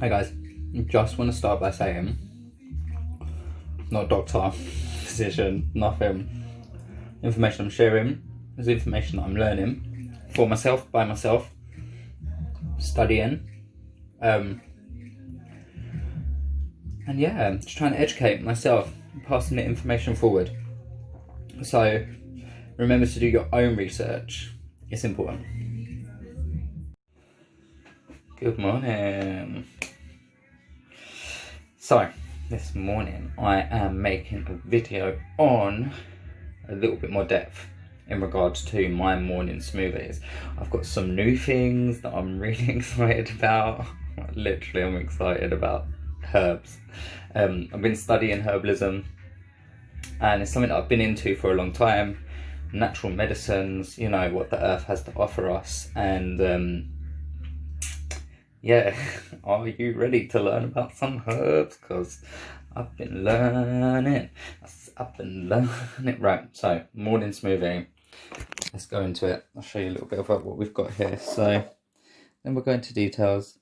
Hey guys, just want to start by saying, not doctor, physician, nothing. Information I'm sharing is information that I'm learning for myself, by myself, studying, and yeah, just trying to educate myself, passing the information forward. So remember to do your own research, it's important. Good morning. So, this morning I am making a video on a little bit more depth in regards to my morning smoothies. I've got some new things that I'm really excited about. Literally, I'm excited about herbs. I've been studying herbalism and it's something that I've been into for a long time. Natural medicines, you know, what the earth has to offer us, and yeah, are you ready to learn about some herbs? Because I've been learning. Right, so morning smoothie. Let's go into it. I'll show you a little bit about what we've got here. So then we'll go into details.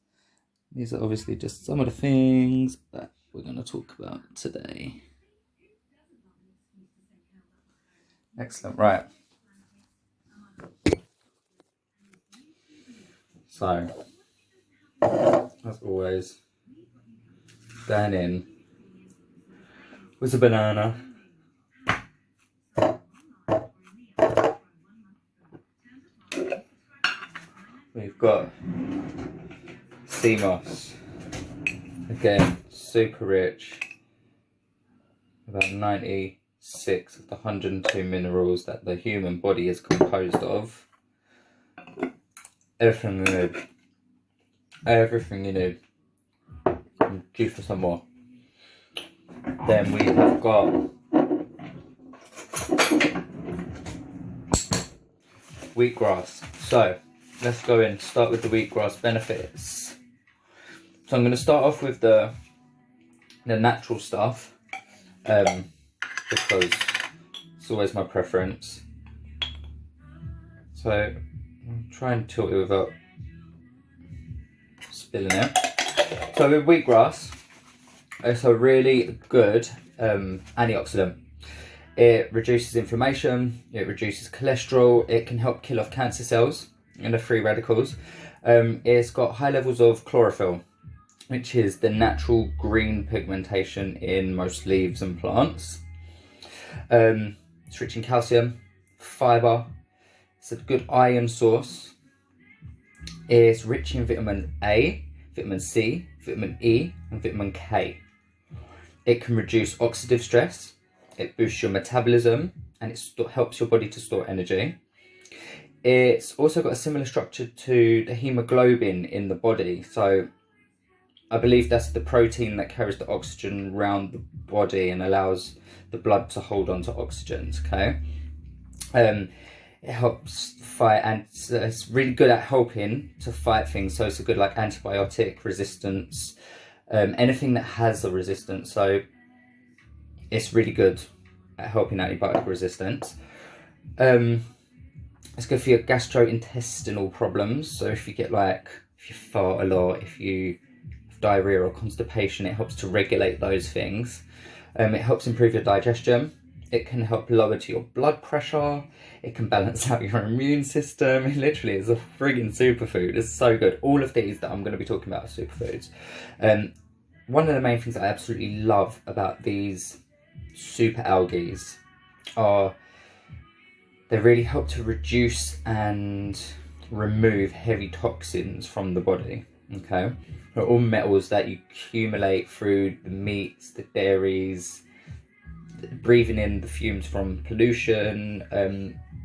These are obviously just some of the things that we're going to talk about today. Excellent, right. So, as always, going in with a banana. We've got sea moss. Again, super rich. About 96 of the 102 minerals that the human body is composed of. Everything you need. Everything you need. I'm due for some more. Then we have got wheatgrass. So let's go in, start with the wheatgrass benefits. So I'm going to start off with the natural stuff, because it's always my preference. So I'll try and tilt it without spilling it. So with wheatgrass, it's a really good antioxidant. It reduces inflammation, it reduces cholesterol, it can help kill off cancer cells and the free radicals. It's got high levels of chlorophyll, which is the natural green pigmentation in most leaves and plants. It's rich in calcium, fibre, it's a good iron source. It's rich in vitamin A, vitamin C, vitamin E and vitamin K. It can reduce oxidative stress, it boosts your metabolism and it helps your body to store energy. It's also got a similar structure to the hemoglobin in the body. So I believe that's the protein that carries the oxygen around the body and allows the blood to hold on to oxygen, okay? It helps fight, and it's really good at helping to fight things. So it's a good like antibiotic resistance, anything that has a resistance. So it's really good at helping antibiotic resistance. It's good for your gastrointestinal problems. So if you get if you fart a lot, if you have diarrhea or constipation, it helps to regulate those things. It helps improve your digestion. It can help lower to your blood pressure. It can balance out your immune system. It literally is a friggin' superfood. It's so good. All of these that I'm going to be talking about are superfoods. One of the main things I absolutely love about these super algae are they really help to reduce and remove heavy toxins from the body. Okay, they're all metals that you accumulate through the meats, the dairies, breathing in the fumes from pollution,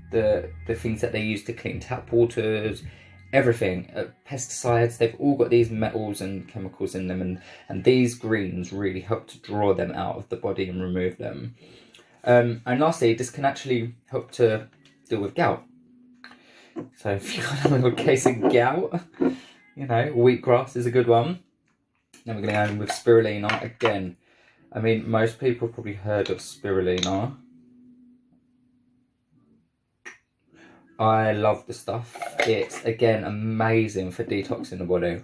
the things that they use to clean tap waters, everything, pesticides. They've all got these metals and chemicals in them, and these greens really help to draw them out of the body and remove them. And lastly, this can actually help to deal with gout. So if you've got a little case of gout, you know, wheatgrass is a good one. Then we're going to go in with spirulina again. I mean, most people have probably heard of spirulina. I love the stuff. It's, again, amazing for detoxing the body.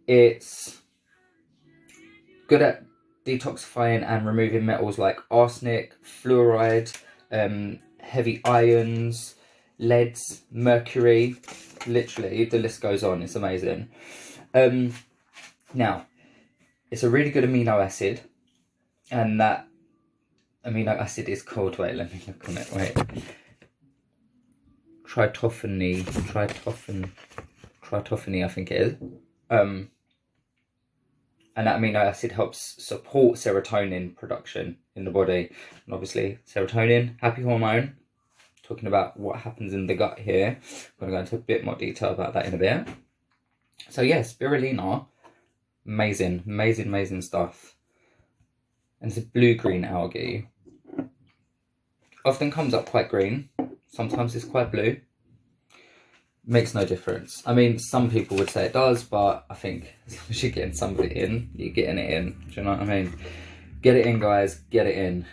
It's good at detoxifying and removing metals like arsenic, fluoride, heavy ions, leads, mercury. Literally, the list goes on. It's amazing. Now, it's a really good amino acid, and that amino acid is called, wait, let me look on it, wait. Tryptophan, I think it is. And that amino acid helps support serotonin production in the body. And obviously, serotonin, happy hormone. Talking about what happens in the gut here. I'm going to go into a bit more detail about that in a bit. So yeah, spirulina, amazing, amazing, amazing stuff. And it's a blue-green algae. Often comes up quite green. Sometimes it's quite blue. Makes no difference. I mean, some people would say it does, but I think as long as you're getting some of it in, you're getting it in. Do you know what I mean? Get it in, guys. Get it in.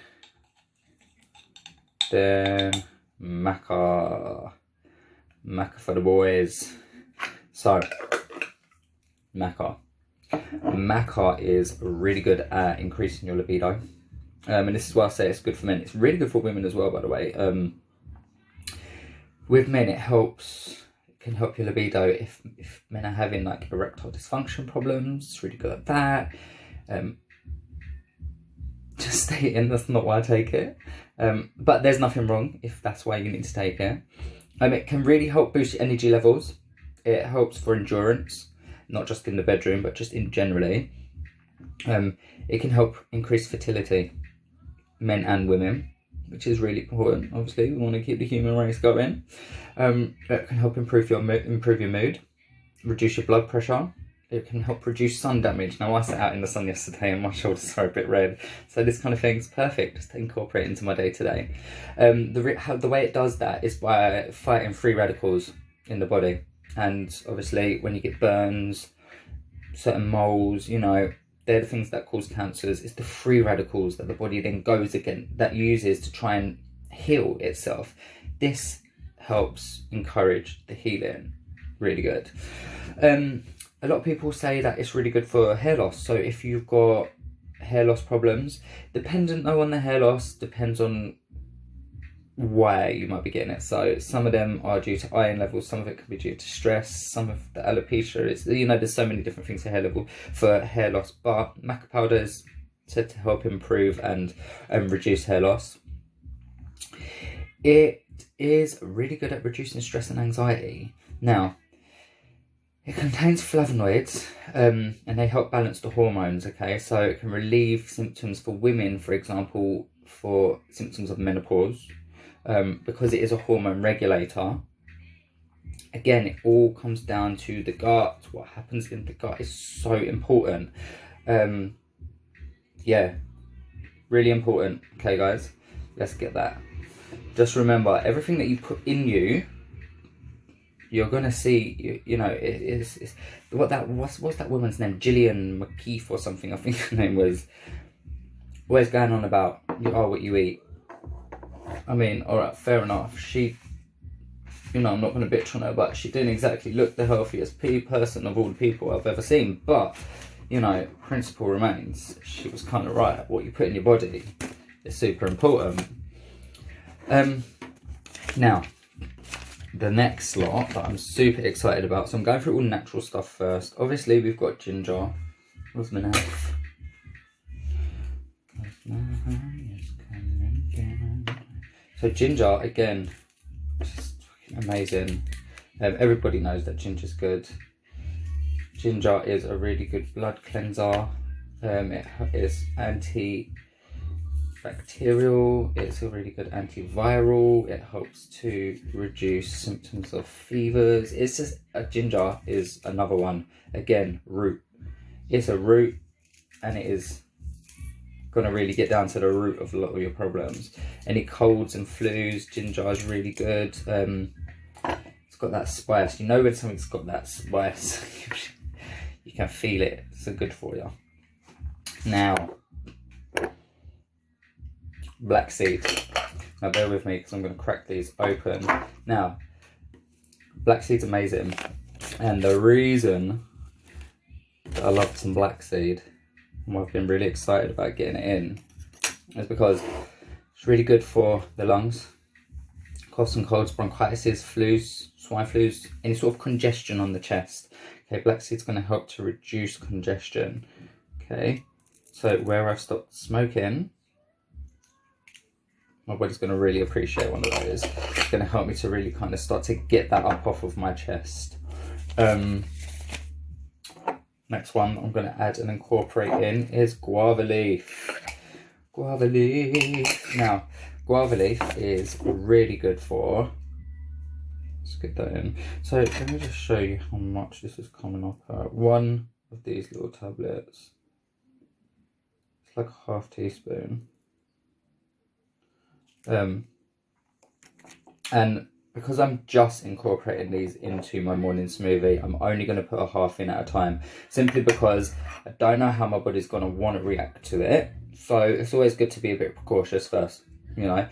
Then maca. Maca for the boys. So, maca. Maca is really good at increasing your libido. And this is why I say it's good for men. It's really good for women as well, by the way. With men, it can help your libido if men are having like erectile dysfunction problems. It's really good at that. Just stay in, that's not why I take it. But there's nothing wrong if that's why you need to take it. It can really help boost your energy levels. It helps for endurance, not just in the bedroom, but just in generally. It can help increase fertility, men and women, which is really important. Obviously, we want to keep the human race going. It can help improve your mood, reduce your blood pressure. It can help reduce sun damage. Now, I sat out in the sun yesterday and my shoulders are a bit red, so this kind of thing's perfect just to incorporate into my day to day. The way it does that is by fighting free radicals in the body, and obviously, when you get burns, certain moles, you know, they're the things that cause cancers. It's the free radicals that the body then uses to try and heal itself. This helps encourage the healing. Really good. A lot of people say that it's really good for hair loss. So if you've got hair loss problems, dependent though on the hair loss, depends on why you might be getting it. So some of them are due to iron levels, some of it could be due to stress, some of the alopecia is, you know, there's so many different things for hair loss, but maca powder is said to help improve and reduce hair loss. It is really good at reducing stress and anxiety. Now, it contains flavonoids, and they help balance the hormones, okay? So it can relieve symptoms for women, for example, for symptoms of menopause, because it is a hormone regulator. Again, it all comes down to the gut. What happens in the gut is so important. Yeah, really important. Okay, guys, let's get that. Just remember, everything that you put in you're gonna see. You know, it's what's that woman's name? Gillian McKeith or something. I think her name was. Always going on about you are what you eat. I mean, all right, fair enough. She, you know, I'm not going to bitch on her, but she didn't exactly look the healthiest person of all the people I've ever seen. But, you know, principle remains. She was kind of right. What you put in your body is super important. Now, the next lot that I'm super excited about. So I'm going through all natural stuff first. Obviously, we've got ginger. What's my name? So ginger, again, just amazing. Everybody knows that ginger's good. Ginger is a really good blood cleanser. It is antibacterial. It's a really good antiviral. It helps to reduce symptoms of fevers. It's just ginger is another one. Again, root. It's a root, and it is gonna really get down to the root of a lot of your problems. Any colds and flus, ginger is really good. It's got that spice. You know when something's got that spice, you can feel it. It's good for you. Now, black seed. Now bear with me because I'm gonna crack these open. Now, black seed's amazing, and the reason I love some black seed, and I've been really excited about getting it in, is because it's really good for the lungs, coughs and colds, bronchitis, flus, swine flus, any sort of congestion on the chest. Okay, black seed's going to help to reduce congestion. Okay, so where I've stopped smoking, my body's going to really appreciate one of those. It's going to help me to really kind of start to get that up off of my chest. Next one I'm going to add and incorporate in is guava leaf. Guava leaf. Now, guava leaf is really good for, let's get that in. So let me just show you how much this is coming up at. One of these little tablets, it's like a half teaspoon. And because I'm just incorporating these into my morning smoothie, I'm only going to put a half in at a time, simply because I don't know how my body's going to want to react to it. So it's always good to be a bit precautious first, you know.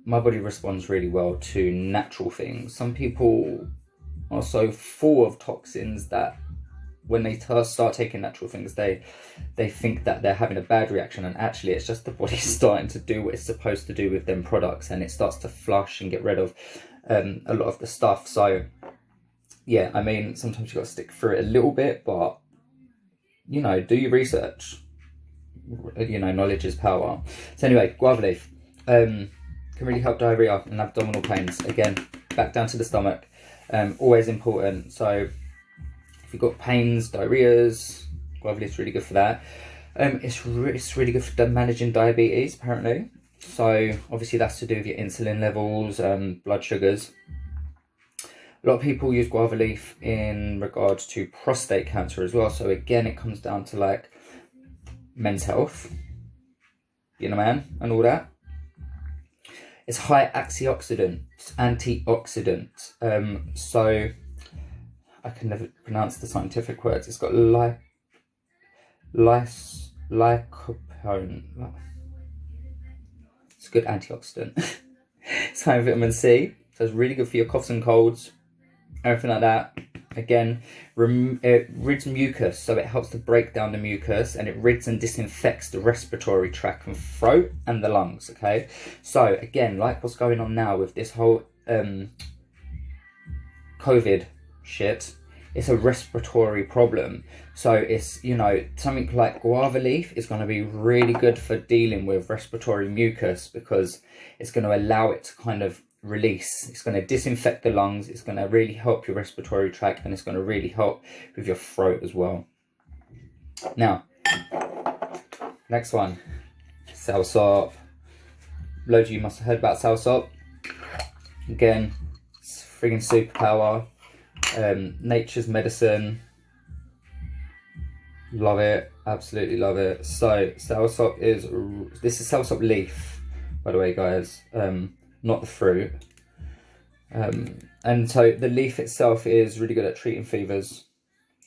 My body responds really well to natural things. Some people are so full of toxins that when they start taking natural things, they think that they're having a bad reaction, and actually it's just the body starting to do what it's supposed to do with them products, and it starts to flush and get rid of a lot of the stuff. So yeah, I mean, sometimes you got to stick through it a little bit, but you know, do your research. You know, knowledge is power. So anyway, guava leaf can really help diarrhea and abdominal pains. Again, back down to the stomach, always important. So if you've got pains, diarrheas, guava leaf is really good for that. It's really good for managing diabetes, apparently. So obviously that's to do with your insulin levels, blood sugars. A lot of people use guava leaf in regards to prostate cancer as well. So again, it comes down to like men's health, you know, man, and all that. It's high antioxidant. So I can never pronounce the scientific words. It's got lycopene. It's a good antioxidant. It's high in vitamin C, so it's really good for your coughs and colds, everything like that. Again, it rids mucus, so it helps to break down the mucus, and it rids and disinfects the respiratory tract and throat and the lungs. Okay, so again, like what's going on now with this whole COVID shit, it's a respiratory problem. So it's, you know, something like guava leaf is going to be really good for dealing with respiratory mucus, because it's going to allow it to kind of release. It's going to disinfect the lungs, it's going to really help your respiratory tract, and it's going to really help with your throat as well. Now, next one, soursop. Loads of you must have heard about soursop. Again, it's friggin' superpower. Nature's medicine. Love it, absolutely love it. So soursop this is soursop leaf, by the way, guys, not the fruit. And so the leaf itself is really good at treating fevers.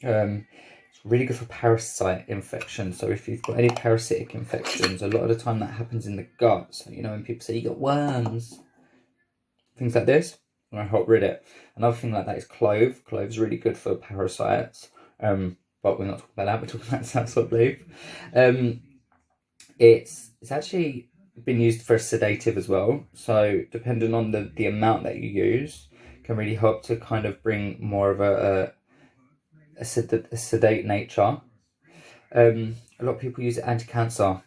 It's really good for parasite infections. So if you've got any parasitic infections, a lot of the time that happens in the gut. So, you know, when people say you got worms, things like this, and I help rid it. Another thing like that is clove. Clove is really good for parasites. But we're not talking about that. We're talking about soursop leaf. It's actually been used for a sedative as well. So depending on the amount that you use, can really help to kind of bring more of a sedate nature. A lot of people use it anti-cancer.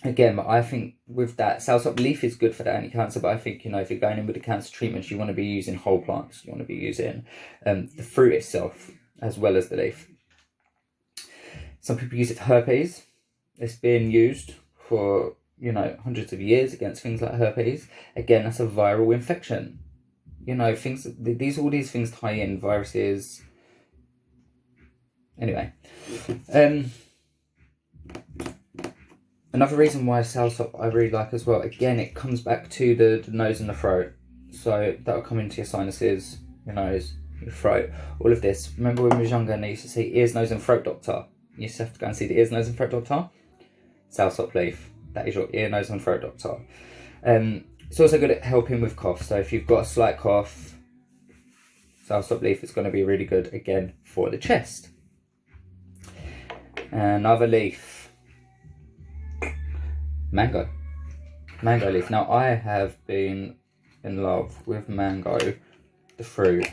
Again, but I think with that, soursop leaf is good for the anti-cancer, but I think, you know, if you're going in with the cancer treatments, you want to be using whole plants. You want to be using the fruit itself as well as the leaf. Some people use it for herpes. It's been used for, you know, hundreds of years against things like herpes. Again, that's a viral infection. You know, all these things tie in, viruses. Anyway, another reason why soursop I really like as well, again, it comes back to the nose and the throat. So that'll come into your sinuses, your nose, your throat, all of this. Remember when we were younger and they used to say ears, nose and throat doctor? You used to have to go and see the ears, nose and throat doctor. Soursop leaf, that is your ear, nose and throat doctor. It's also good at helping with cough. So if you've got a slight cough, soursop leaf is going to be really good again for the chest. Another leaf. Mango. Mango leaf. Now, I have been in love with mango, the fruit,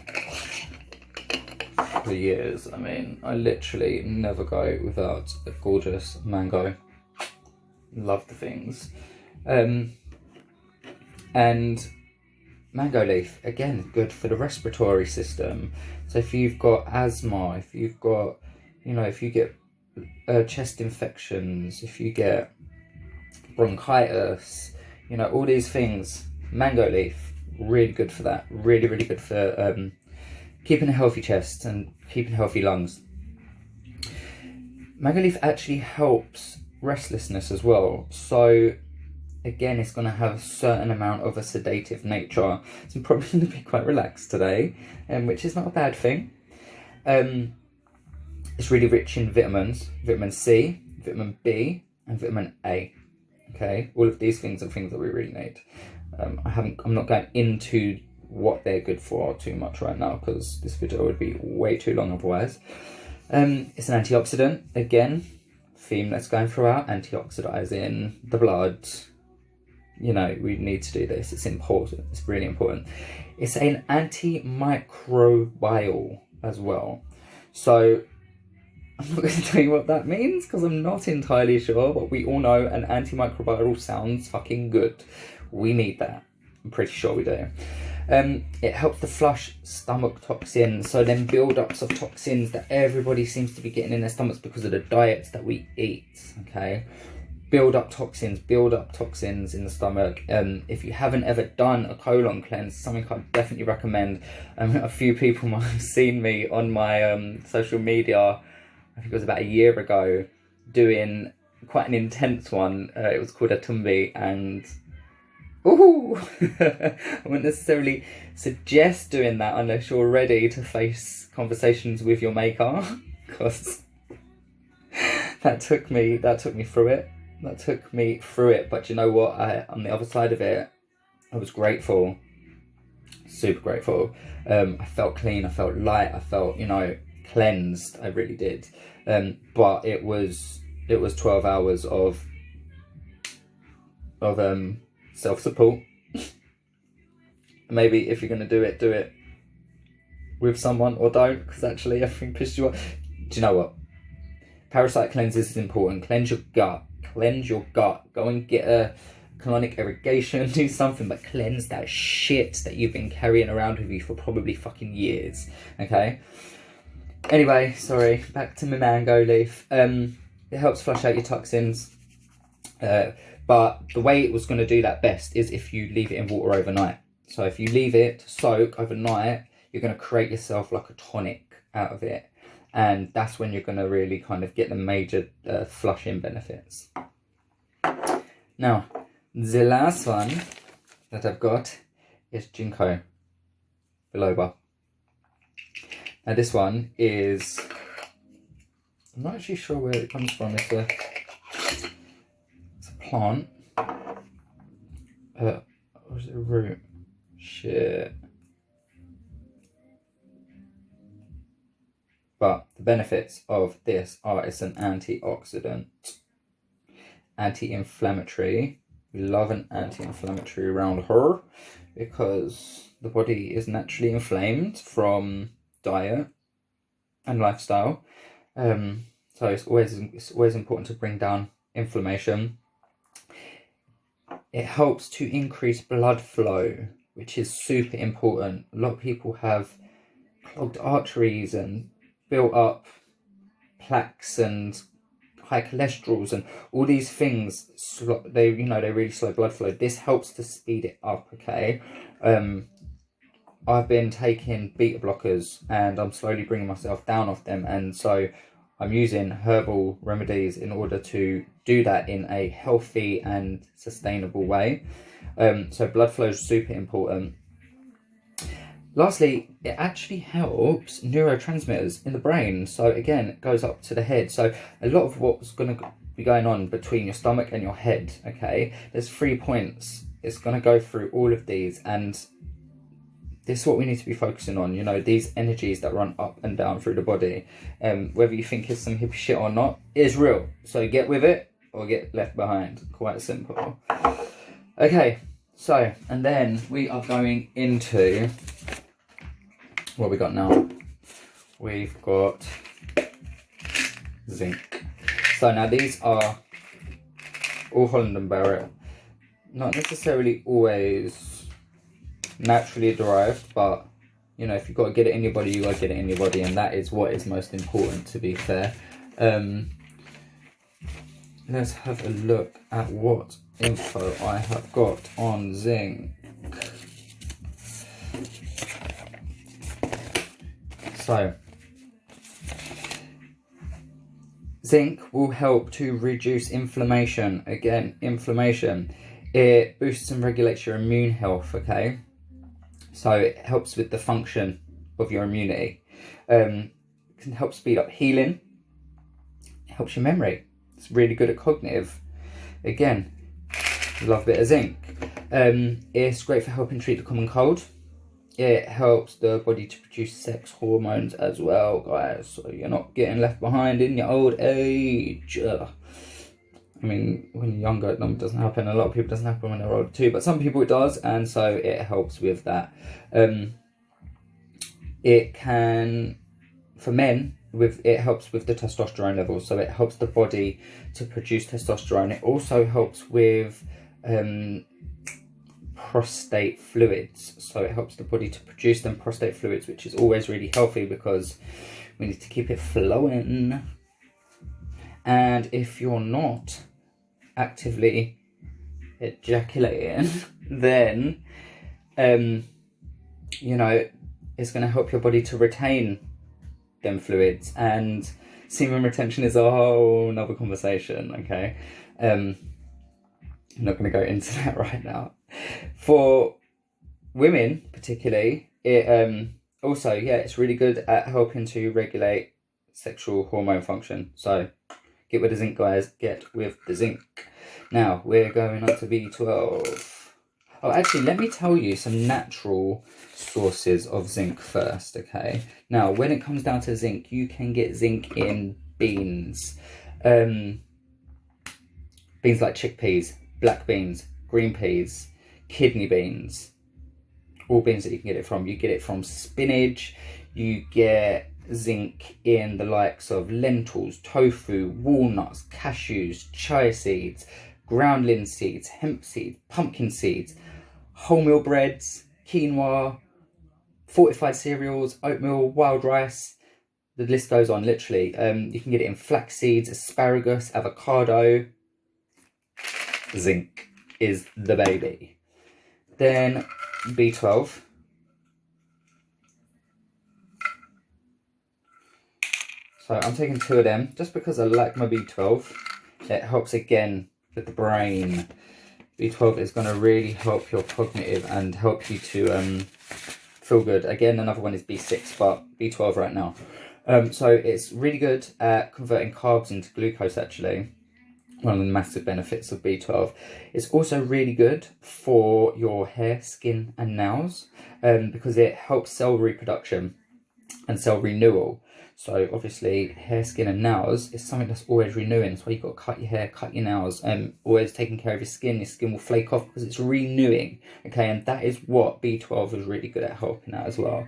for years. I mean, I literally never go without a gorgeous mango. Love the things. And mango leaf, again, good for the respiratory system. So if you've got asthma, if you've got, if you get chest infections, if you get bronchitis, all these things, mango leaf, really good for that. Really, really good for keeping a healthy chest and keeping healthy lungs. Mango leaf actually helps restlessness as well. So again, it's going to have a certain amount of a sedative nature. So I'm probably going to be quite relaxed today, which is not a bad thing. It's really rich in vitamins, vitamin C, vitamin B, and vitamin A. Okay, all of these things are things that we really need. I'm not going into what they're good for too much right now, because this video would be way too long otherwise. It's an antioxidant, again, theme that's going throughout, antioxidizing the blood. We need to do this. It's important. It's really important. It's an antimicrobial as well. So I'm not going to tell you what that means, because I'm not entirely sure, but we all know an antimicrobial sounds fucking good. We need that. I'm pretty sure we do. It helps to flush stomach toxins, so then build-ups of toxins that everybody seems to be getting in their stomachs because of the diets that we eat, okay? Build up toxins in the stomach. If you haven't ever done a colon cleanse, something I definitely recommend. A few people might have seen me on my social media, I think it was about a year ago, doing quite an intense one. It was called a Tumbi, and ooh, I wouldn't necessarily suggest doing that unless you're ready to face conversations with your maker, because that took me through it. But you know what? On the other side of it, I was grateful, super grateful. I felt clean, I felt light, I felt, cleansed. I really did. But it was 12 hours of self-support. Maybe if you're going to do it with someone, or don't, because actually everything pisses you off. Do you know what? Parasite cleanses is important. Cleanse your gut. Go and get a colonic irrigation. Do something, but cleanse that shit that you've been carrying around with you for probably fucking years. Okay? Anyway, sorry. Back to my mango leaf. It helps flush out your toxins. But the way it was going to do that best is if you leave it in water overnight. So if you leave it to soak overnight, you're going to create yourself like a tonic out of it. And that's when you're going to really kind of get the major flushing benefits. Now, the last one that I've got is Ginkgo biloba. Now this one is, I'm not actually sure where it comes from. It's a plant. Or is it a root? Shit. But the benefits of this are it's an antioxidant, anti-inflammatory. We love an anti-inflammatory around her because the body is naturally inflamed from diet and lifestyle. So it's always important to bring down inflammation. It helps to increase blood flow, which is super important. A lot of people have clogged arteries and built up plaques and high cholesterols and all these things. They really slow blood flow. This helps to speed it up. Okay, I've been taking beta blockers and I'm slowly bringing myself down off them, and so I'm using herbal remedies in order to do that in a healthy and sustainable way. So blood flow is super important. Lastly, it actually helps neurotransmitters in the brain. So again, it goes up to the head. So a lot of what's going to be going on between your stomach and your head, okay, there's 3 points. It's going to go through all of these, and this is what we need to be focusing on, you know, these energies that run up and down through the body. Whether you think it's some hippie shit or not, is real. So get with it or get left behind. Quite simple. Okay, so, and then we are going into what we got now. We've got zinc. So now these are all Holland and Barrett. Not necessarily always naturally derived, but you know, if you've got to get it in your body, you got to get it in your body, and that is what is most important, to be fair. Let's have a look at what info I have got on zinc. So, zinc will help to reduce inflammation. Again, inflammation. It boosts and regulates your immune health, okay? So it helps with the function of your immunity. It can help speed up healing. It helps your memory. It's really good at cognitive. Again, love a bit of zinc. It's great for helping treat the common cold. It helps the body to produce sex hormones as well, guys. So you're not getting left behind in your old age. I mean, when you're younger, it doesn't happen. A lot of people, it doesn't happen when they're older too, but some people it does, and so it helps with that. It can, for men, it helps with the testosterone levels, so it helps the body to produce testosterone. It also helps with prostate fluids, so it helps the body to produce them prostate fluids, which is always really healthy because we need to keep it flowing. And if you're not actively ejaculating, then you know, it's going to help your body to retain them fluids, and semen retention is a whole nother conversation, okay? I'm not going to go into that right now. For women particularly, it also, yeah, it's really good at helping to regulate sexual hormone function. So get with the zinc, guys, get with the zinc. Now we're going on to B12. Oh, actually, let me tell you some natural sources of zinc first, okay? Now, when it comes down to zinc, you can get zinc in beans. Beans like chickpeas, black beans, green peas, kidney beans. All beans that you can get it from. You get it from spinach. You get zinc in the likes of lentils, tofu, walnuts, cashews, chia seeds, ground linseeds, hemp seeds, pumpkin seeds, wholemeal breads, quinoa, fortified cereals, oatmeal, wild rice. The list goes on, literally. You can get it in flax seeds, asparagus, avocado. Zinc is the baby. Then B12. So I'm taking 2 of them just because I like my B12. It helps again with the brain. B12 is going to really help your cognitive and help you to feel good. Again, another one is B6, but B12 right now. So it's really good at converting carbs into glucose, actually. One of the massive benefits of B12. It's also really good for your hair, skin and nails because it helps cell reproduction and cell renewal. So obviously hair, skin and nails is something that's always renewing. That's why you've got to cut your hair, cut your nails, always taking care of your skin. Your skin will flake off because it's renewing, okay? And that is what B12 is really good at helping out as well.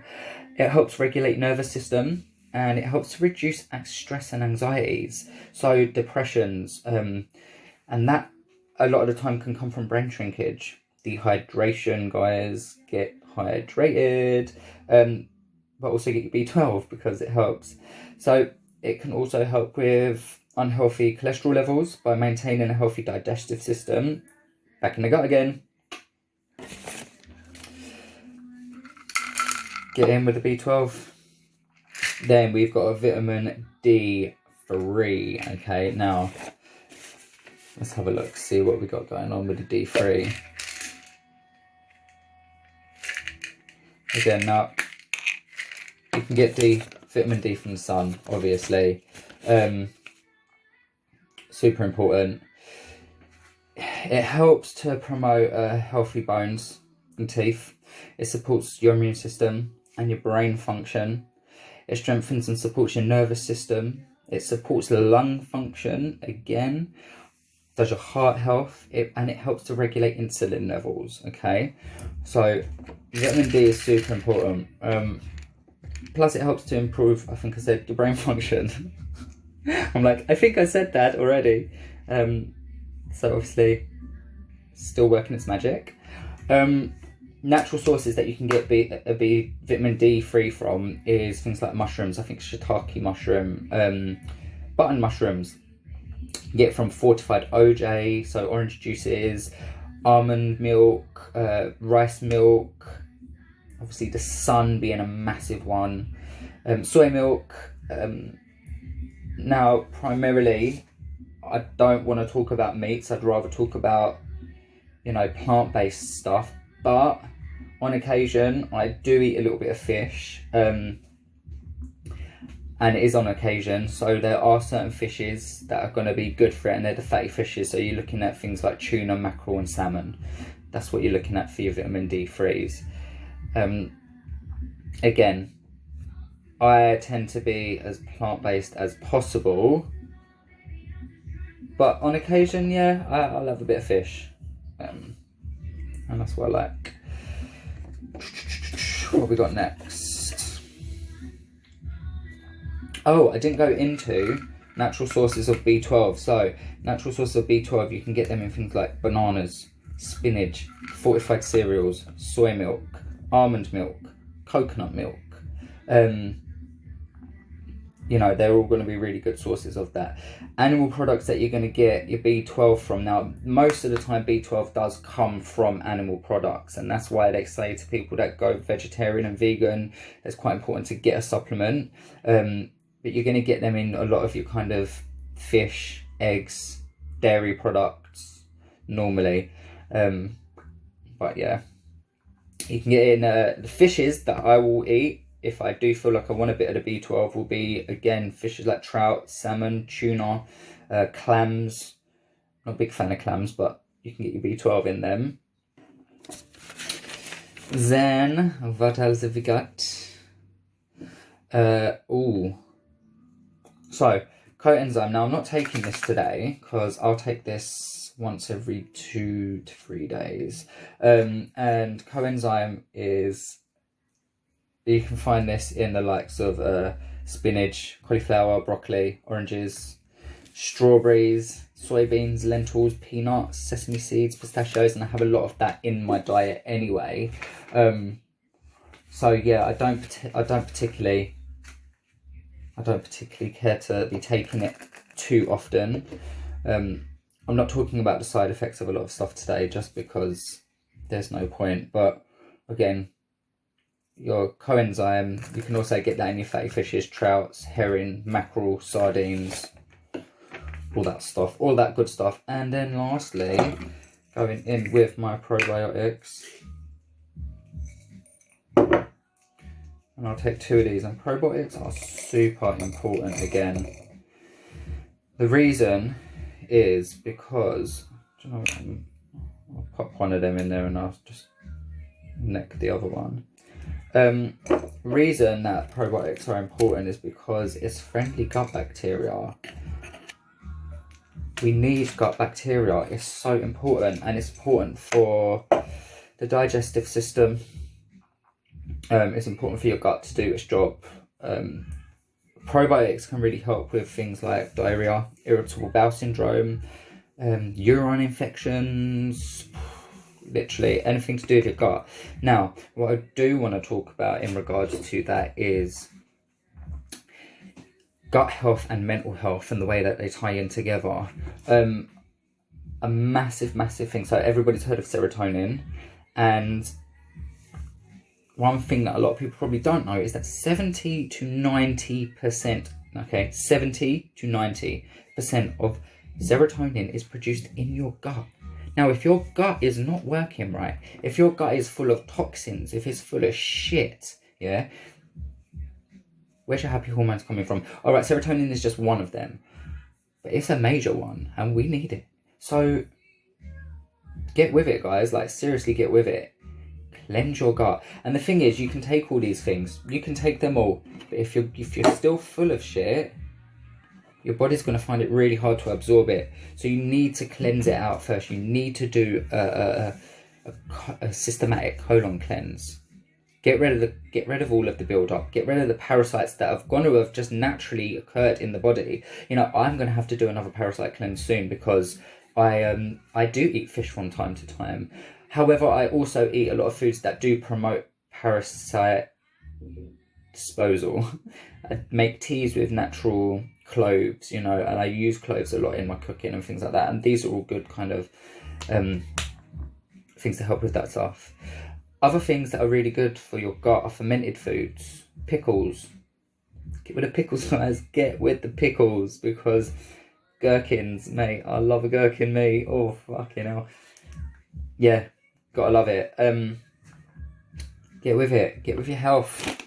It helps regulate nervous system, and it helps to reduce stress and anxieties. So depressions, and that a lot of the time can come from brain shrinkage. Dehydration, guys, get hydrated. But also get your B12 because it helps. So it can also help with unhealthy cholesterol levels by maintaining a healthy digestive system. Back in the gut again. Get in with the B12. Then we've got a vitamin D3. Okay, now let's have a look, see what we got going on with the D3. Again, now you can get vitamin D from the sun, obviously. Super important. It helps to promote healthy bones and teeth. It supports your immune system and your brain function. It strengthens and supports your nervous system. It supports lung function, again, does your heart health, and it helps to regulate insulin levels, okay? So vitamin D is super important. Plus it helps to improve, I think I said, your brain function. I'm like, I think I said that already. So obviously, still working its magic. Natural sources that you can get vitamin D free from is things like mushrooms. I think shiitake mushroom, button mushrooms. You get from fortified OJ, so orange juices, almond milk, rice milk, obviously the sun being a massive one, soy milk. Now, primarily, I don't want to talk about meats. I'd rather talk about, plant-based stuff. But on occasion, I do eat a little bit of fish. And it is on occasion. So there are certain fishes that are going to be good for it, and they're the fatty fishes. So you're looking at things like tuna, mackerel, and salmon. That's what you're looking at for your vitamin D3s. Again, I tend to be as plant-based as possible. But on occasion, yeah, I'll have a bit of fish. And that's what I like. What have we got next? Oh, I didn't go into natural sources of B12. So, natural sources of B12, you can get them in things like bananas, spinach, fortified cereals, soy milk, almond milk, coconut milk. They're all going to be really good sources of that. Animal products that you're going to get your B12 from. Now, most of the time B12 does come from animal products, and that's why they say to people that go vegetarian and vegan, it's quite important to get a supplement. But you're going to get them in a lot of your kind of fish, eggs, dairy products normally. But yeah, you can get in the fishes that I will eat. If I do feel like I want a bit of the B12, will be, again, fishes like trout, salmon, tuna, clams. Not a big fan of clams, but you can get your B12 in them. Then, what else have we got? So, coenzyme. Now, I'm not taking this today, because I'll take this once every 2 to 3 days. And coenzyme is... You can find this in the likes of spinach, cauliflower, broccoli, oranges, strawberries, soybeans, lentils, peanuts, sesame seeds, pistachios, and I have a lot of that in my diet anyway. So yeah, I don't particularly care to be taking it too often. I'm not talking about the side effects of a lot of stuff today, just because there's no point. But again, your coenzyme, you can also get that in your fatty fishes, trouts, herring, mackerel, sardines, all that stuff, all that good stuff. And then lastly, going in with my probiotics, and I'll take 2 of these. And probiotics are super important again. The reason is because, do you know what, I'll pop one of them in there and I'll just neck the other one. Reason that probiotics are important is because it's friendly gut bacteria. We need gut bacteria. It's so important, and it's important for the digestive system. It's important for your gut to do its job. Probiotics can really help with things like diarrhea, irritable bowel syndrome, urine infections, literally anything to do with your gut. Now, what I do want to talk about in regards to that is gut health and mental health and the way that they tie in together. A massive thing. So everybody's heard of serotonin, and one thing that a lot of people probably don't know is that 70 to 90%, okay, 70 to 90% of serotonin is produced in your gut. Now, if your gut is not working right, if your gut is full of toxins, if it's full of shit, yeah, where's your happy hormones coming from? All right, serotonin is just one of them, but it's a major one, and we need it. So get with it, guys. Like, seriously, get with it. cleanse your gut. And the thing is, you can take all these things, you can take them all, but if you're still full of shit, your body's going to find it really hard to absorb it. So you need to cleanse it out first. You need to do a systematic colon cleanse. Get rid of all of the build-up. Get rid of the parasites that are going to have just naturally occurred in the body. You know, I'm going to have to do another parasite cleanse soon because I do eat fish from time to time. However, I also eat a lot of foods that do promote parasite disposal. I make teas with natural cloves, you know, and I use cloves a lot in my cooking and things like that. And these are all good kind of things to help with that stuff. Other things that are really good for your gut are fermented foods, pickles. Get rid of pickles, guys. Get with the pickles, because gherkins, mate. I love a gherkin, mate. Oh, fucking hell. Yeah, gotta love it. Get with it. Get with your health.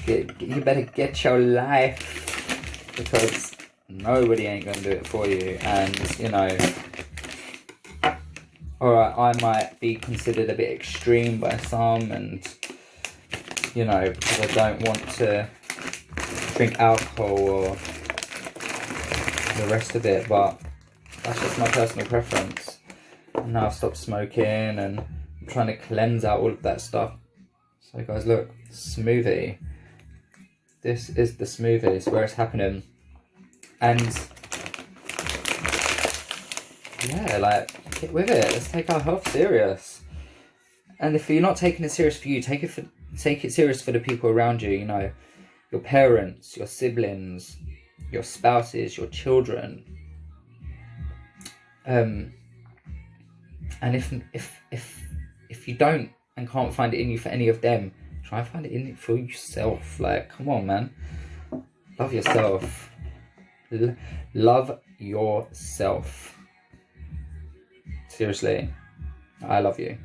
You better get your life, because nobody ain't gonna do it for you. And, you know, alright, I might be considered a bit extreme by some, and, you know, because I don't want to drink alcohol or the rest of it, but that's just my personal preference. And now I've stopped smoking and I'm trying to cleanse out all of that stuff. So guys, look, smoothie. This is the smoothie, it's where it's happening. And yeah, like, get with it. Let's take our health serious. And if you're not taking it serious for you, take it serious for the people around you, you know, your parents, your siblings, your spouses, your children. And if you don't and can't find it in you for any of them, try and find it in it for yourself. Like, come on, man. Love yourself. Love yourself. Seriously, I love you.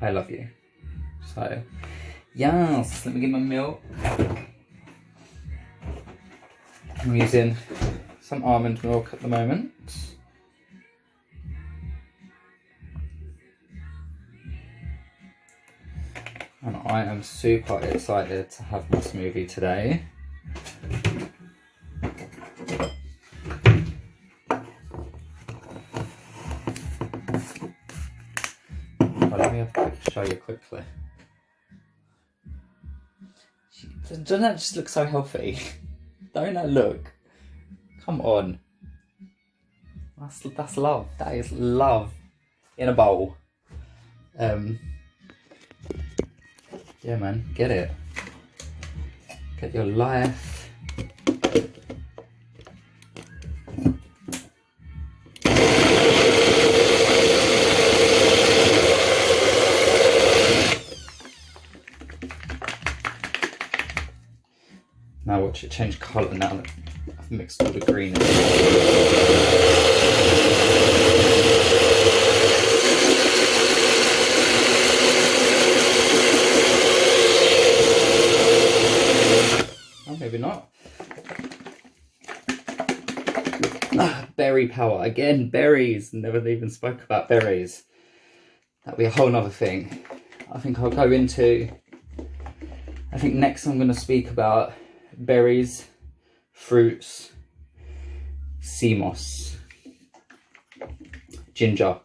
I love you. So, yes, let me get my milk. I'm using some almond milk at the moment. And I am super excited to have my smoothie today. Let me show you quickly. Doesn't that just look so healthy? Don't that look? Come on. That's love. That is love in a bowl. Yeah, man, get it. Get your life. Now watch it change colour now that I've mixed all the green in. Oh, maybe not. Berry power. Again, berries. Never even spoke about berries. That'll be a whole nother thing. I think I'll go into... I think next I'm going to speak about berries, fruits, sea moss, ginger,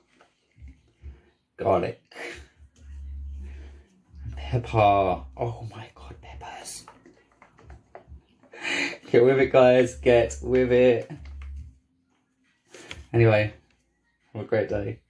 garlic, pepper. Oh my god, peppers. Get with it, guys. Get with it. Anyway, have a great day.